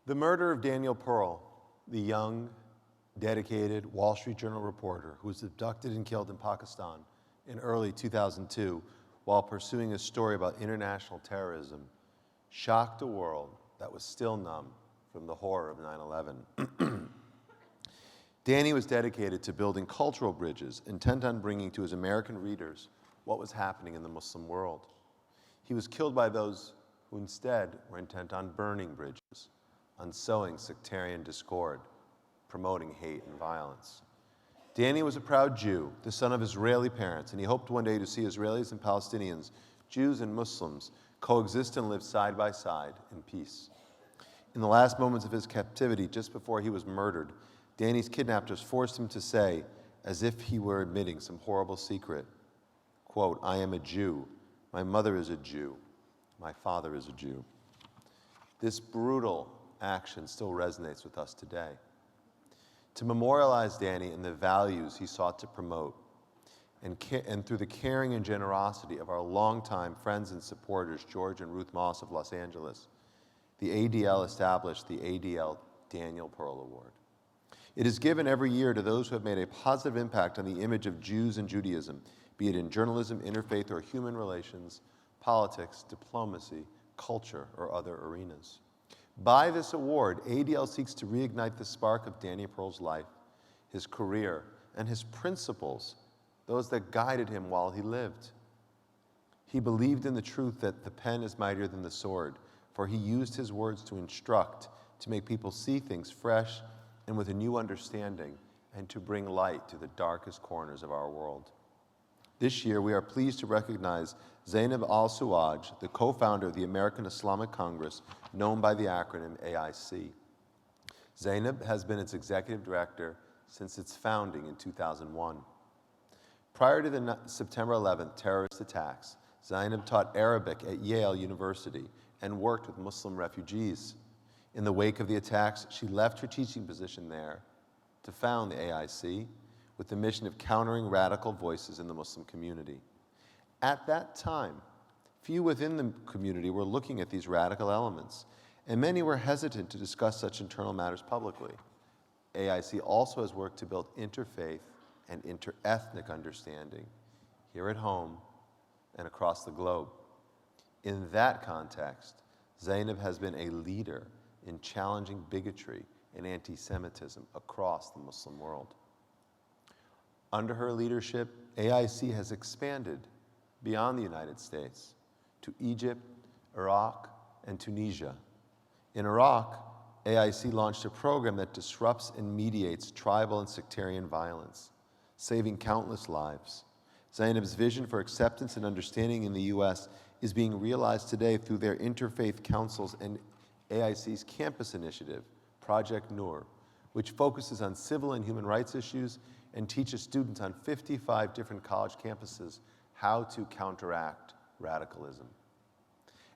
The murder of Daniel Pearl, the young, dedicated Wall Street Journal reporter who was abducted and killed in Pakistan in early 2002 while pursuing a story about international terrorism, shocked a world that was still numb from the horror of 9/11. Danny was dedicated to building cultural bridges, intent on bringing to his American readers what was happening in the Muslim world. He was killed by those who instead were intent on burning bridges, on sowing sectarian discord, promoting hate and violence. Danny was a proud Jew, the son of Israeli parents, and he hoped one day to see Israelis and Palestinians, Jews and Muslims, coexist and live side by side in peace. In the last moments of his captivity, just before he was murdered, Danny's kidnappers forced him to say, as if he were admitting some horrible secret, quote, "I am a Jew. My mother is a Jew. My father is a Jew." This brutal action still resonates with us today. To memorialize Danny and the values he sought to promote, and through the caring and generosity of our longtime friends and supporters, George and Ruth Moss of Los Angeles, the ADL established the ADL Daniel Pearl Award. It is given every year to those who have made a positive impact on the image of Jews and Judaism, be it in journalism, interfaith, or human relations, politics, diplomacy, culture, or other arenas. By this award, ADL seeks to reignite the spark of Danny Pearl's life, his career, and his principles, those that guided him while he lived. He believed in the truth that the pen is mightier than the sword, for he used his words to instruct, to make people see things fresh and with a new understanding, and to bring light to the darkest corners of our world. This year, we are pleased to recognize Zainab Al-Suwaij, the co-founder of the American Islamic Congress, known by the acronym AIC. Zainab has been its executive director since its founding in 2001. Prior to the September 11th terrorist attacks, Zainab taught Arabic at Yale University and worked with Muslim refugees. In the wake of the attacks, she left her teaching position there to found the AIC with the mission of countering radical voices in the Muslim community. At that time, few within the community were looking at these radical elements, and many were hesitant to discuss such internal matters publicly. AIC also has worked to build interfaith and interethnic understanding here at home and across the globe. In that context, Zainab has been a leader in challenging bigotry and anti-Semitism across the Muslim world. Under her leadership, AIC has expanded beyond the United States to Egypt, Iraq, and Tunisia. In Iraq, AIC launched a program that disrupts and mediates tribal and sectarian violence, saving countless lives. Zainab's vision for acceptance and understanding in the U.S. is being realized today through their interfaith councils and AIC's campus initiative, Project Noor, which focuses on civil and human rights issues and teaches students on 55 different college campuses how to counteract radicalism.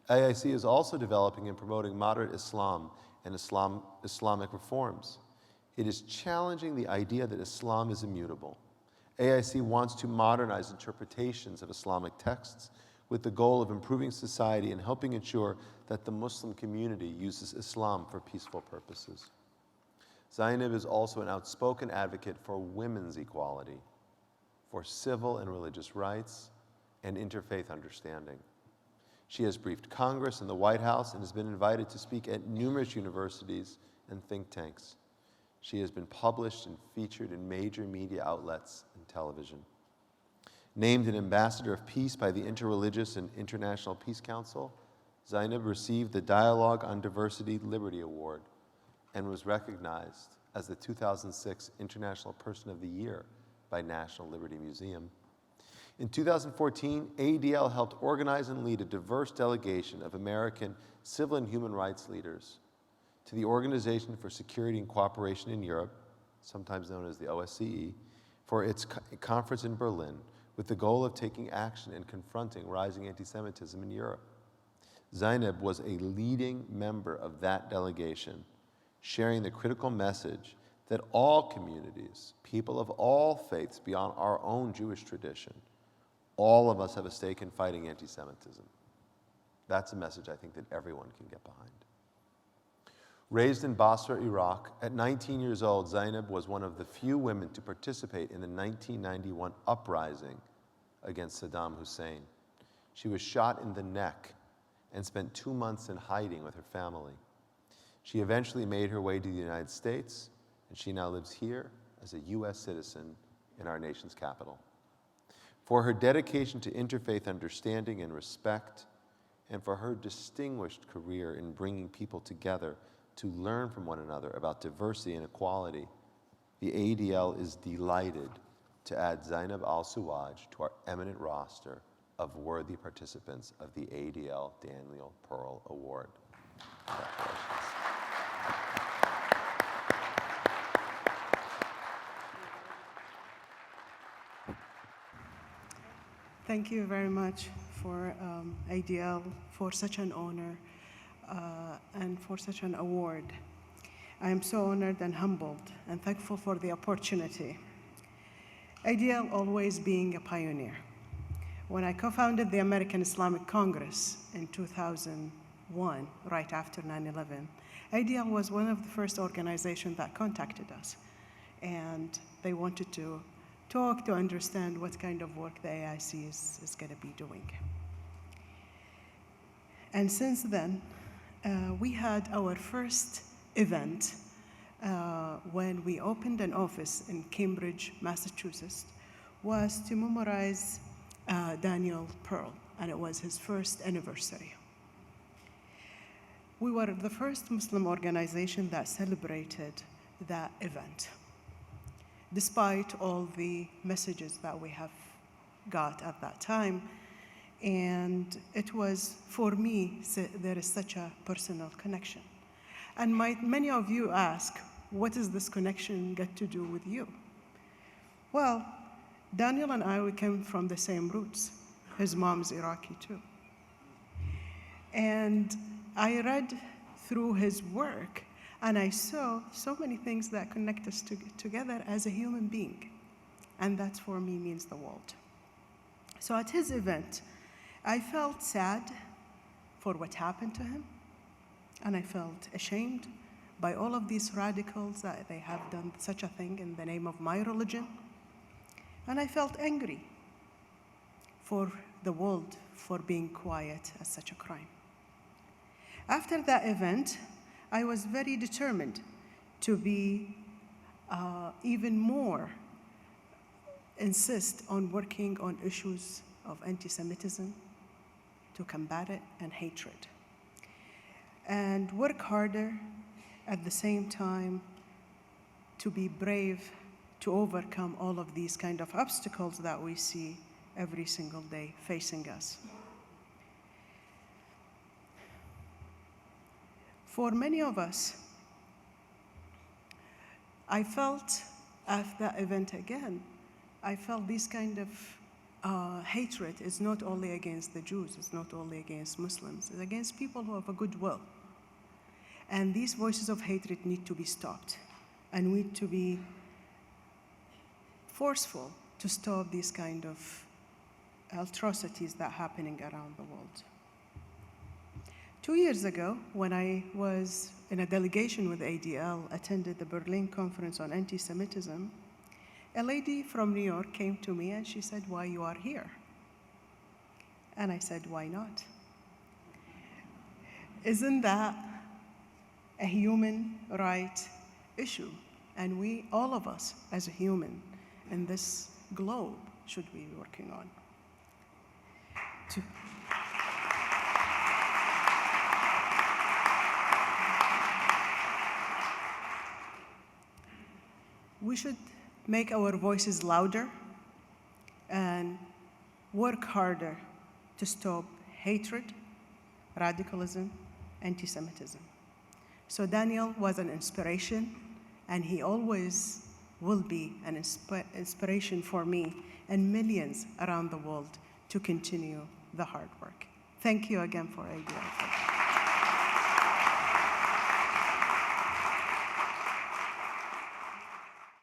AIC is also developing and promoting moderate Islam and Islamic reforms. It is challenging the idea that Islam is immutable. AIC wants to modernize interpretations of Islamic texts with the goal of improving society and helping ensure that the Muslim community uses Islam for peaceful purposes. Zainab is also an outspoken advocate for women's equality, for civil and religious rights, and interfaith understanding. She has briefed Congress and the White House and has been invited to speak at numerous universities and think tanks. She has been published and featured in major media outlets and television. Named an Ambassador of Peace by the Interreligious and International Peace Council, Zainab received the Dialogue on Diversity Liberty Award and was recognized as the 2006 International Person of the Year by National Liberty Museum. In 2014, ADL helped organize and lead a diverse delegation of American civil and human rights leaders to the Organization for Security and Cooperation in Europe, sometimes known as the OSCE, for its conference in Berlin, with the goal of taking action and confronting rising anti-Semitism in Europe. Zainab was a leading member of that delegation, sharing the critical message that all communities, people of all faiths beyond our own Jewish tradition, all of us have a stake in fighting anti-Semitism. That's a message I think that everyone can get behind. Raised in Basra, Iraq, at 19 years old, Zainab was one of the few women to participate in the 1991 uprising against Saddam Hussein. She was shot in the neck and spent 2 months in hiding with her family. She eventually made her way to the United States, and she now lives here as a US citizen in our nation's capital. For her dedication to interfaith understanding and respect, and for her distinguished career in bringing people together to learn from one another about diversity and equality, the ADL is delighted to add Zainab Al-Suwaij to our eminent roster of worthy participants of the ADL Daniel Pearl Award. Congratulations. Thank you very much for ADL for such an honor and for such an award. I am so honored and humbled and thankful for the opportunity. ADL always being a pioneer. When I co-founded the American Islamic Congress in 2001, right after 9/11, ADL was one of the first organizations that contacted us. And they wanted to talk to understand what kind of work the AIC is going to be doing. And since then, we had our first event when we opened an office in Cambridge, Massachusetts, was to memorize Daniel Pearl, and it was his first anniversary. We were the first Muslim organization that celebrated that event, despite all the messages that we have got at that time. And it was, for me, there is such a personal connection. And many of you ask, what does this connection get to do with you? Well, Daniel and I, we came from the same roots. His mom's Iraqi too. And I read through his work, and I saw so many things that connect us together as a human being. And that, for me, means the world. So at his event, I felt sad for what happened to him, and I felt ashamed by all of these radicals that they have done such a thing in the name of my religion. And I felt angry for the world for being quiet as such a crime. After that event, I was very determined to be even more insist on working on issues of anti-Semitism, to combat it, and hatred. And work harder at the same time to be brave to overcome all of these kind of obstacles that we see every single day facing us. For many of us, I felt at that event again, I felt this kind of hatred is not only against the Jews, it's not only against Muslims, it's against people who have a good will. And these voices of hatred need to be stopped, and need to be forceful to stop these kind of atrocities that are happening around the world. 2 years ago, when I was in a delegation with ADL, attended the Berlin Conference on Anti-Semitism, a lady from New York came to me and she said, "Why you are here?" And I said, "Why not?" Isn't that a human right issue? And we, all of us as a human in this globe, should be working on. We should make our voices louder and work harder to stop hatred, radicalism, anti-Semitism. So Daniel was an inspiration, and he always will be an inspiration for me and millions around the world to continue the hard work. Thank you again for ADL.